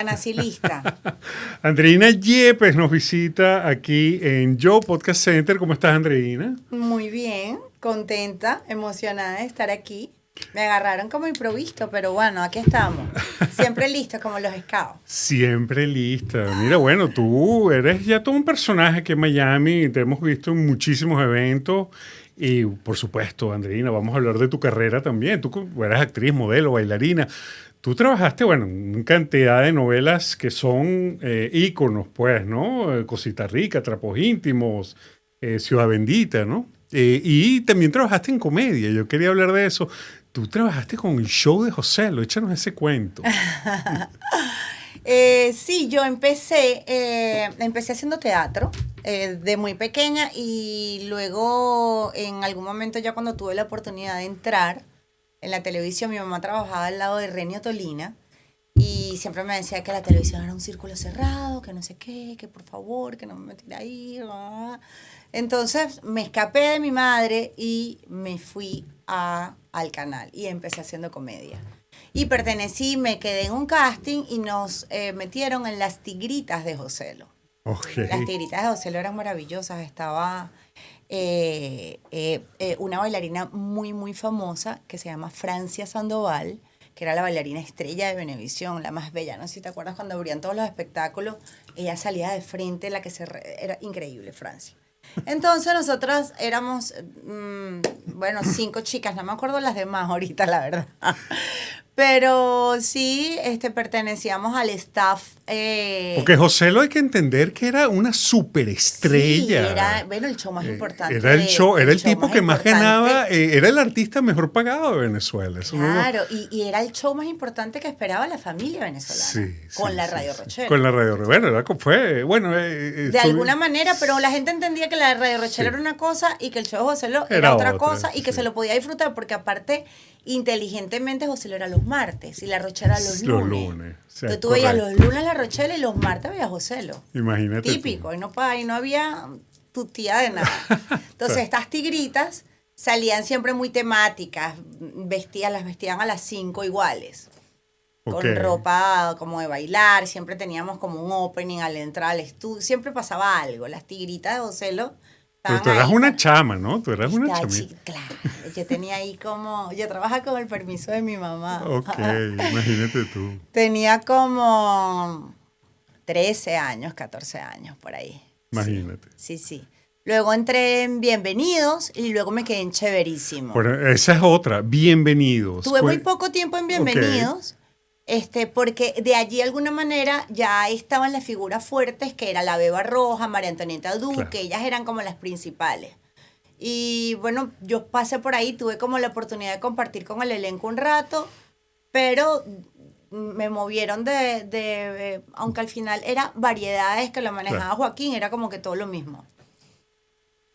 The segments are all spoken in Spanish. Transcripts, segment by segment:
nací lista. Andreina Yepes nos visita aquí en Yo Podcast Center. ¿Cómo estás, Andreina? Muy bien, contenta, emocionada de estar aquí. Me agarraron como improvisto, pero bueno, aquí estamos. Siempre listos como los scouts. Siempre lista. Mira, bueno, tú eres ya todo un personaje aquí en Miami. Te hemos visto en muchísimos eventos. Y, por supuesto, Andreina, vamos a hablar de tu carrera también. Tú eres actriz, modelo, bailarina. Tú trabajaste, bueno, en una cantidad de novelas que son íconos, pues, ¿no? Cosita Rica, Trapos Íntimos, Ciudad Bendita, ¿no? Y también trabajaste en comedia. Yo quería hablar de eso. Tú trabajaste con el show de Joselo. Échanos ese cuento. Sí, yo empecé haciendo teatro de muy pequeña y luego en algún momento ya cuando tuve la oportunidad de entrar en la televisión, mi mamá trabajaba al lado de Renio Tolina y siempre me decía que la televisión era un círculo cerrado, que no sé qué, que por favor, que no me metiera ahí. Entonces me escapé de mi madre y me fui al canal y empecé haciendo comedia. Y me quedé en un casting y nos metieron en Las Tigritas de Joselo. Okay. Las Tigritas de Joselo eran maravillosas. Estaba una bailarina muy, muy famosa que se llama Francia Sandoval, que era la bailarina estrella de Venevisión, la más bella. No sé si te acuerdas cuando abrían todos los espectáculos, ella salía de frente, era increíble, Francia. Entonces nosotras éramos, 5 chicas, no me acuerdo las demás ahorita, la verdad. Pero sí, pertenecíamos al staff. Porque Joselo hay que entender que era una superestrella. Sí, era, el show más importante. Era el tipo que más ganaba, era el artista mejor pagado de Venezuela. Eso claro, y era el show más importante que esperaba la familia venezolana. Con la Radio Rochela. Con la Radio Rochela. Bueno, de alguna manera, pero la gente entendía que la Radio Rochela era una cosa y que el show de Joselo era otra cosa y que se lo podía disfrutar porque aparte, inteligentemente, Joselo era los martes y la Rochela los lunes. Entonces tú veías los lunes la Rochela y los martes veías Joselo. Imagínate. Típico, y no había tutía de nada. Entonces estas tigritas salían siempre muy temáticas, las vestían a las 5 iguales. Okay. Con ropa como de bailar, siempre teníamos como un opening al entrar al estudio, siempre pasaba algo. Las tigritas de Joselo. Pero tú eras una chama, ¿no? Tú eras una chamita. Claro, yo tenía ahí yo trabajaba con el permiso de mi mamá. Ok, imagínate tú. Tenía como 13 años, 14 años, por ahí. Imagínate. Sí. Luego entré en Bienvenidos y luego me quedé en Chéverísimo. Bueno, esa es otra, Bienvenidos. Tuve muy poco tiempo en Bienvenidos. Okay. Porque de allí de alguna manera ya estaban las figuras fuertes, que era la Beba Roja, María Antonieta Duque, claro. Ellas eran como las principales. Y bueno, yo pasé por ahí, tuve como la oportunidad de compartir con el elenco un rato, pero me movieron aunque al final era variedades que lo manejaba claro. Joaquín, era como que todo lo mismo.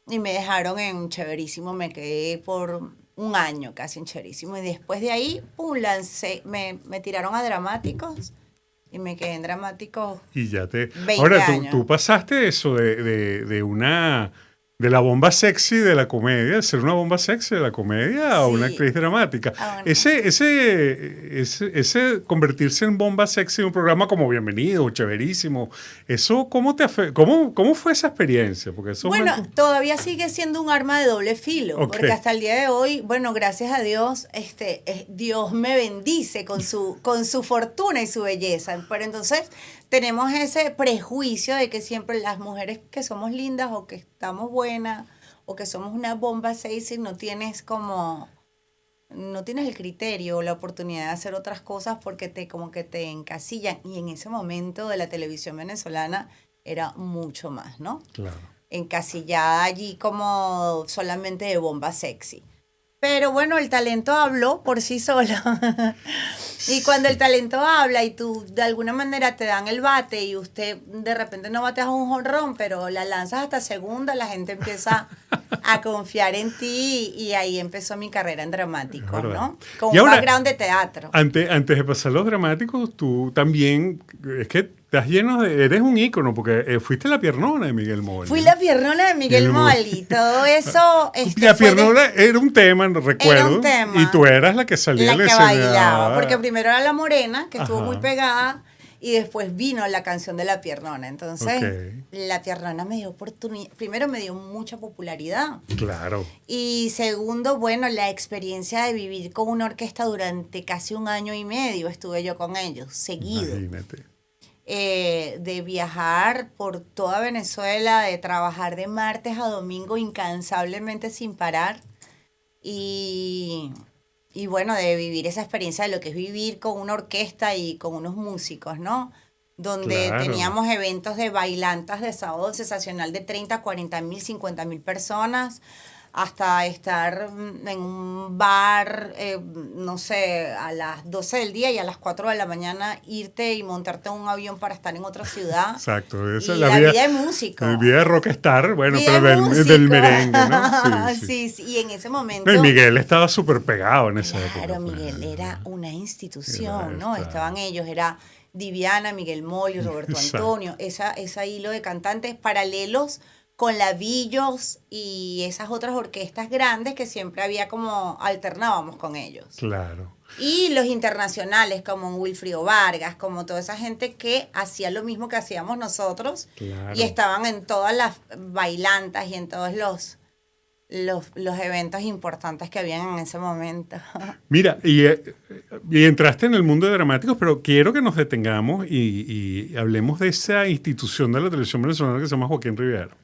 Y me dejaron en Chéverísimo, me quedé por un año casi en Chéverísimo. Y después de ahí, me tiraron a Dramáticos y me quedé en Dramáticos. Y ya 20 Ahora, años. Tú pasaste eso de la bomba sexy de la comedia, de ser una bomba sexy de la comedia a una actriz dramática. Ese convertirse en bomba sexy en un programa como Bienvenido, Chéverísimo, eso, ¿cómo fue esa experiencia? Porque eso todavía sigue siendo un arma de doble filo, okay. Porque hasta el día de hoy, gracias a Dios, Dios me bendice con su fortuna y su belleza. Pero entonces tenemos ese prejuicio de que siempre las mujeres que somos lindas o que estamos buenas o que somos una bomba sexy no tienes el criterio o la oportunidad de hacer otras cosas porque te encasillan. Y en ese momento de la televisión venezolana era mucho más, ¿no? Claro. Encasillada allí como solamente de bomba sexy. Pero bueno, el talento habló por sí solo. Y cuando el talento habla y tú de alguna manera te dan el bate y usted de repente no bateas un jonrón, pero la lanzas hasta segunda, la gente empieza a confiar en ti y ahí empezó mi carrera en dramáticos, ¿no? Con un background de teatro. Antes de pasar los dramáticos, tú también, es que estás eres un ícono, porque fuiste la piernona de Miguel Molly. Fui la piernona de Miguel Molly. Todo eso... la piernona era un tema, no recuerdo. Era un tema. Y tú eras la que salía la que bailaba, porque primero era la morena, que estuvo muy pegada, Y después vino la canción de La Piernona. Entonces, La Piernona me dio oportunidad. Primero, me dio mucha popularidad. Claro. Y segundo, bueno, la experiencia de vivir con una orquesta durante casi 1 año y medio estuve yo con ellos, seguido. Imagínate. De viajar por toda Venezuela, de trabajar de martes a domingo incansablemente sin parar. Y bueno, de vivir esa experiencia de lo que es vivir con una orquesta y con unos músicos, ¿no? Donde teníamos eventos de bailantas de sábado sensacional de 30, 40 mil, 50 mil personas, hasta estar en un bar, no sé, a las 12 del día y a las 4 de la mañana irte y montarte en un avión para estar en otra ciudad. Exacto. Esa es la vida de músico. La vida de rockstar, bueno, vida pero del merengue, ¿no? Sí. Y en ese momento... No, y Miguel estaba súper pegado en esa época. Claro, Miguel era una institución, ¿no? Estaban ellos, era Diviana, Miguel Molly, Roberto Antonio, esa hilo de cantantes paralelos con Lavillos y esas otras orquestas grandes que siempre había como alternábamos con ellos. Claro. Y los internacionales como Wilfrido Vargas, como toda esa gente que hacía lo mismo que hacíamos nosotros. Claro. Y estaban en todas las bailantas y en todos los eventos importantes que habían en ese momento. Mira, y entraste en el mundo de dramáticos, pero quiero que nos detengamos y hablemos de esa institución de la televisión venezolana que se llama Joaquín Rivera.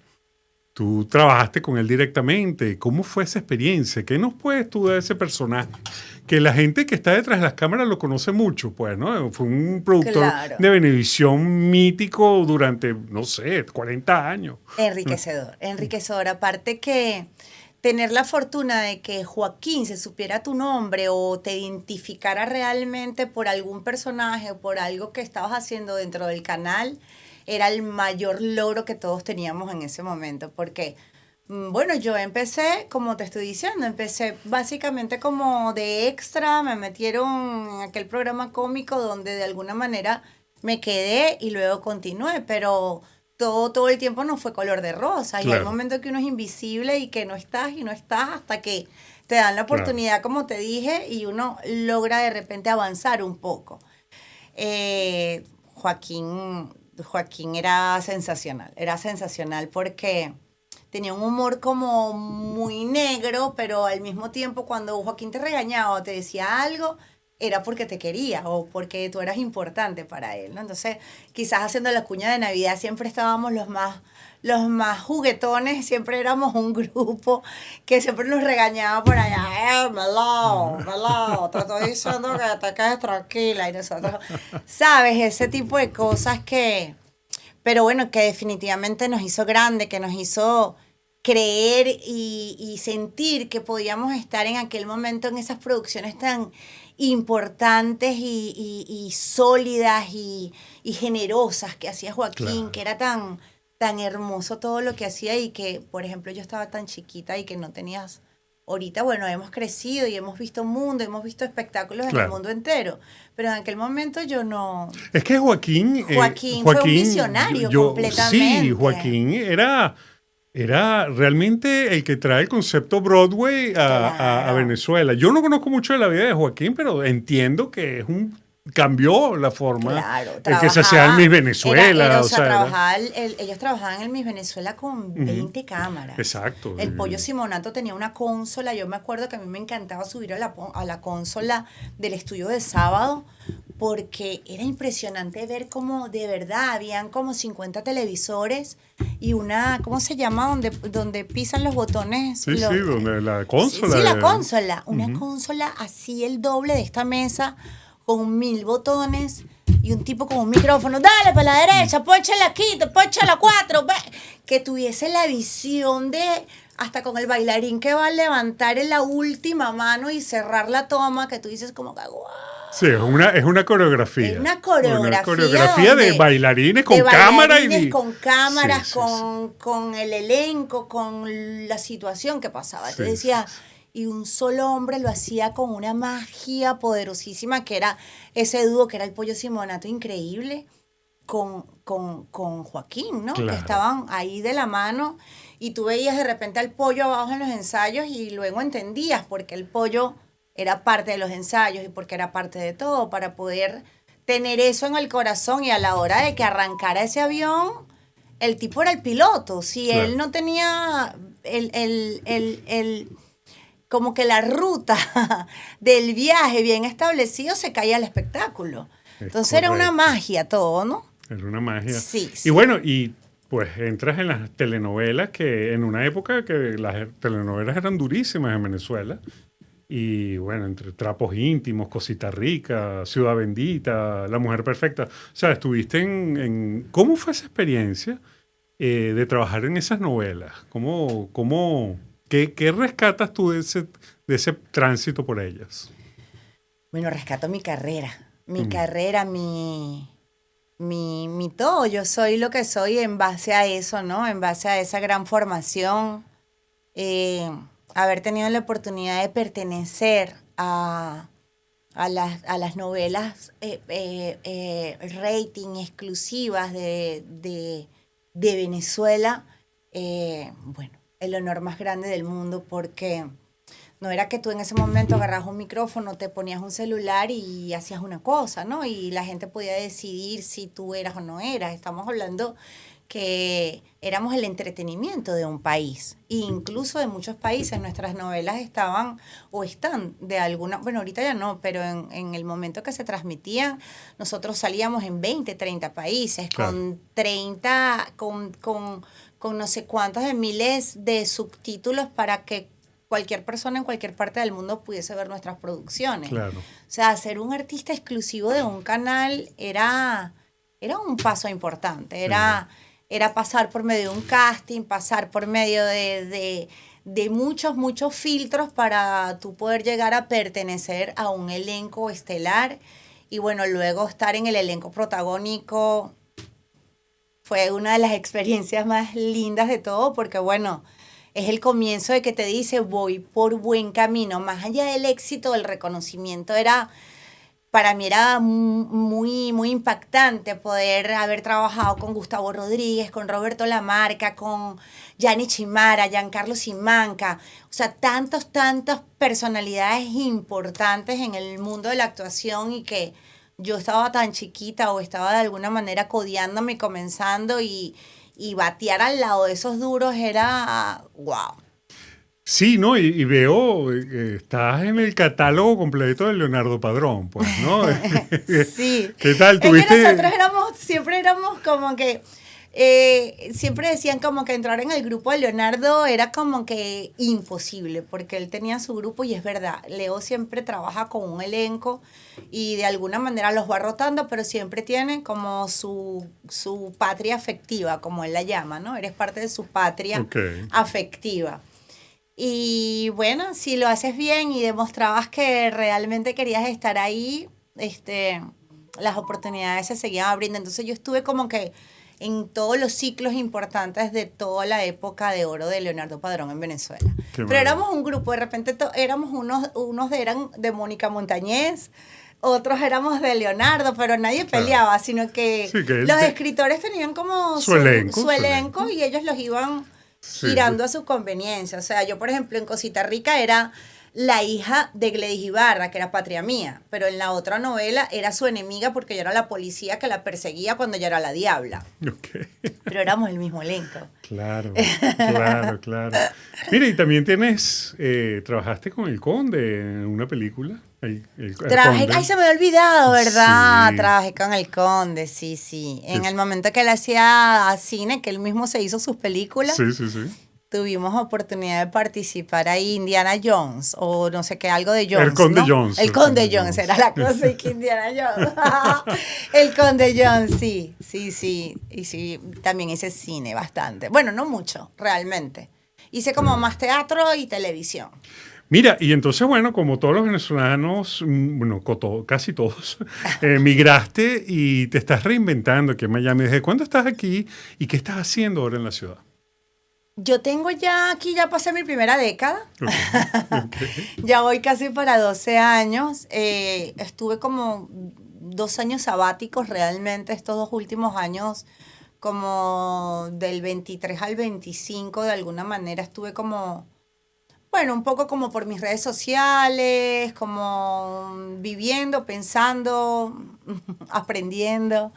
Tú trabajaste con él directamente. ¿Cómo fue esa experiencia? ¿Qué nos puedes tú de ese personaje? Que la gente que está detrás de las cámaras lo conoce mucho, pues, ¿no? Fue un productor de Venevisión mítico durante, no sé, 40 años. Enriquecedor. Aparte que tener la fortuna de que Joaquín se supiera tu nombre o te identificara realmente por algún personaje o por algo que estabas haciendo dentro del canal era el mayor logro que todos teníamos en ese momento, porque, bueno, yo empecé, como te estoy diciendo, empecé básicamente como de extra, me metieron en aquel programa cómico donde de alguna manera me quedé y luego continué, pero todo el tiempo no fue color de rosa, y hay momentos que uno es invisible y que no estás hasta que te dan la oportunidad, como te dije, y uno logra de repente avanzar un poco. Joaquín era sensacional porque tenía un humor como muy negro, pero al mismo tiempo cuando Joaquín te regañaba o te decía algo, era porque te quería o porque tú eras importante para él, ¿no? Entonces, quizás haciendo la cuña de Navidad siempre estábamos los más juguetones, siempre éramos un grupo que siempre nos regañaba por allá, Melao, te estoy diciendo que te quedes tranquila, y nosotros, ¿sabes? Ese tipo de cosas pero bueno, que definitivamente nos hizo grande, que nos hizo creer y sentir que podíamos estar en aquel momento en esas producciones tan importantes y sólidas y generosas que hacía Joaquín, que era tan hermoso todo lo que hacía, y que, por ejemplo, yo estaba tan chiquita y que no tenías... Ahorita, bueno, hemos crecido y hemos visto mundo, hemos visto espectáculos en el mundo entero, pero en aquel momento yo no... Es que Joaquín fue un visionario completamente. Sí, Joaquín era realmente el que trae el concepto Broadway a Venezuela. Yo no conozco mucho de la vida de Joaquín, pero entiendo que cambió la forma en que se hacía el Miss Venezuela. Ellos trabajaban en el Miss Venezuela con 20 cámaras. Exacto. El Pollo Simonato tenía una consola. Yo me acuerdo que a mí me encantaba subir a la consola del estudio de sábado, porque era impresionante ver cómo de verdad habían como 50 televisores y una, ¿cómo se llama? Donde pisan los botones. Sí, donde la consola. Sí, la consola. Una consola así el doble de esta mesa, con 1000 botones y un tipo con un micrófono, dale para la derecha, pónchala aquí, pónchala 4, que tuviese la visión de, hasta con el bailarín que va a levantar en la última mano y cerrar la toma, que tú dices como que ¡guau! Sí, es una coreografía. Es una coreografía de bailarines con cámara con cámaras, con el elenco, con la situación que pasaba. Te decía... Y un solo hombre lo hacía con una magia poderosísima, que era ese dúo que era el Pollo Simonato, increíble, con Joaquín, ¿no? Claro. Que estaban ahí de la mano, y tú veías de repente al Pollo abajo en los ensayos y luego entendías por qué el Pollo era parte de los ensayos y porque era parte de todo, para poder tener eso en el corazón y a la hora de que arrancara ese avión, el tipo era el piloto. Si Claro. él no tenía como que la ruta del viaje bien establecido, se caía el espectáculo. Es Entonces era una correcto. magia todo, ¿no? Era una magia. Sí, Y sí. bueno, y pues entras en las telenovelas, que en una época que las telenovelas eran durísimas en Venezuela. Y bueno, entre Trapos Íntimos, Cosita Rica, Ciudad Bendita, La Mujer Perfecta. O sea, estuviste ¿Cómo fue esa experiencia de trabajar en esas novelas? ¿Qué rescatas tú de ese tránsito por ellas? Bueno, rescato mi carrera. Mi todo. Yo soy lo que soy en base a eso, ¿no? En base a esa gran formación. Haber tenido la oportunidad de pertenecer a las novelas rating exclusivas de Venezuela. Bueno, el honor más grande del mundo, porque no era que tú en ese momento agarras un micrófono, te ponías un celular y hacías una cosa, ¿no? Y la gente podía decidir si tú eras o no eras. Estamos hablando que éramos el entretenimiento de un país. E incluso de muchos países nuestras novelas estaban o están de alguna... Bueno, ahorita ya no, pero en el momento que se transmitían, nosotros salíamos en 20, 30 países, Claro. con 30, con no sé cuántos de miles de subtítulos para que cualquier persona en cualquier parte del mundo pudiese ver nuestras producciones. Claro. O sea, ser un artista exclusivo de un canal era un paso importante, era pasar por medio de un casting, pasar por medio de muchos filtros para tú poder llegar a pertenecer a un elenco estelar y bueno, luego estar en el elenco protagónico fue una de las experiencias más lindas de todo porque bueno, es el comienzo de que te dice voy por buen camino, más allá del éxito, el reconocimiento para mí era muy impactante poder haber trabajado con Gustavo Rodríguez, con Roberto Lamarca, con Gianni Chimara, Giancarlo Simanca. O sea, tantas personalidades importantes en el mundo de la actuación y que yo estaba tan chiquita o estaba de alguna manera codeándome y comenzando y batear al lado de esos duros era wow. Sí, ¿no? Y veo, estás en el catálogo completo de Leonardo Padrón, pues, ¿no? Sí. ¿Qué tal? Es que ¿Tuviste? nosotros siempre éramos como que, siempre decían como que entrar en el grupo de Leonardo era como que imposible, porque él tenía su grupo y es verdad, Leo siempre trabaja con un elenco y de alguna manera los va rotando, pero siempre tiene como su patria afectiva, como él la llama, ¿no? Eres parte de su patria afectiva. Y bueno, si lo haces bien y demostrabas que realmente querías estar ahí, las oportunidades se seguían abriendo. Entonces yo estuve como que en todos los ciclos importantes de toda la época de oro de Leonardo Padrón en Venezuela. Pero éramos un grupo, de repente éramos unos eran de Mónica Montañez, otros éramos de Leonardo, pero nadie peleaba, sino que, sí, que los escritores tenían como su elenco y ellos los iban girando a su conveniencia. O sea, yo, por ejemplo, en Cosita Rica era la hija de Gledys Ibarra, que era patria mía, pero en la otra novela era su enemiga porque yo era la policía que la perseguía cuando yo era la diabla. Okay. Pero éramos el mismo elenco. Claro. Mira, y también trabajaste con El Conde en una película. Ay, se me había olvidado, ¿verdad? Sí. Trabajé con El Conde, sí. En el momento que él hacía cine, que él mismo se hizo sus películas. Sí. Tuvimos oportunidad de participar ahí Indiana Jones o no sé qué, algo de Jones. El Conde ¿no? Jones. El Conde Jones era la cosa y que Indiana Jones. El Conde Jones, sí. Y sí, también hice cine bastante. Bueno, no mucho, realmente. Hice como más teatro y televisión. Mira, y entonces, bueno, como todos los venezolanos, bueno, casi todos, migraste y te estás reinventando aquí en Miami. ¿Desde cuándo estás aquí y qué estás haciendo ahora en la ciudad? Yo tengo ya pasé mi primera década. Okay. Ya voy casi para 12 años. Estuve como 2 años sabáticos realmente, estos 2 últimos años, como del 23 al 25, de alguna manera estuve como Bueno, un poco como por mis redes sociales, como viviendo, pensando, aprendiendo.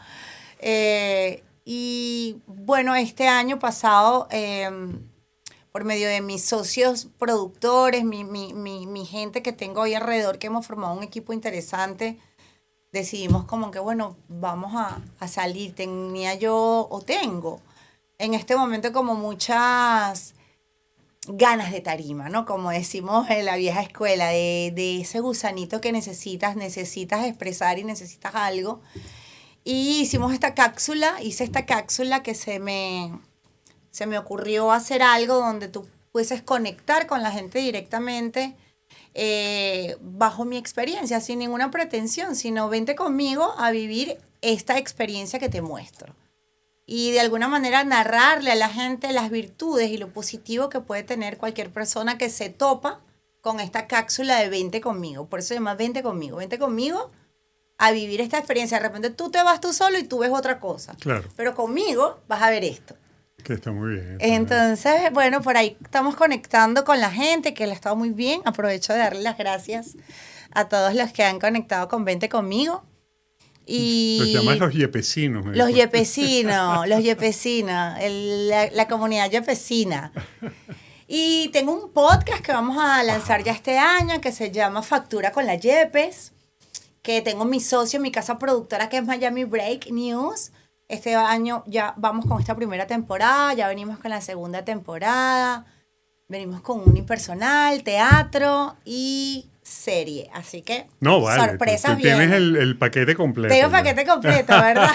Y bueno, este año pasado, por medio de mis socios productores, mi gente que tengo ahí alrededor, que hemos formado un equipo interesante, decidimos como que, bueno, vamos a salir. Tenía yo, o tengo, en este momento como muchas ganas de tarima, ¿no? Como decimos en la vieja escuela, de ese gusanito que necesitas expresar y necesitas algo. Y hice esta cápsula que se me ocurrió hacer algo donde tú puedes conectar con la gente directamente bajo mi experiencia, sin ninguna pretensión, sino vente conmigo a vivir esta experiencia que te muestro. Y de alguna manera narrarle a la gente las virtudes y lo positivo que puede tener cualquier persona que se topa con esta cápsula de vente conmigo. Por eso se llama vente conmigo a vivir esta experiencia. De repente tú te vas tú solo y tú ves otra cosa. Claro. Pero conmigo vas a ver esto. Que está muy bien. Entonces, bueno, por ahí estamos conectando con la gente, que le ha estado muy bien. Aprovecho de darle las gracias a todos los que han conectado con Vente Conmigo. Y los llamas los yepecinos. Los yepecinos, la comunidad yepecina. Y tengo un podcast que vamos a lanzar ya este año que se llama Factura con la Yepes, que tengo mi socio, mi casa productora, que es Miami Break News. Este año ya vamos con esta primera temporada, ya venimos con la segunda temporada, venimos con unipersonal, teatro y serie. Así que no, vale, sorpresas tú tienes vienen. el paquete completo. Tengo el paquete completo, ¿verdad?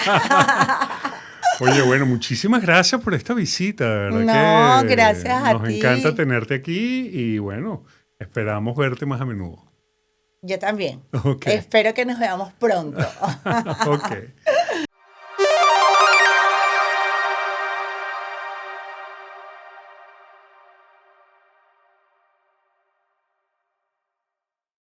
Oye, bueno, muchísimas gracias por esta visita, de verdad. No, que gracias a ti. nos encanta tenerte aquí y bueno, esperamos verte más a menudo. Yo también. Okay. Espero que nos veamos pronto. Ok.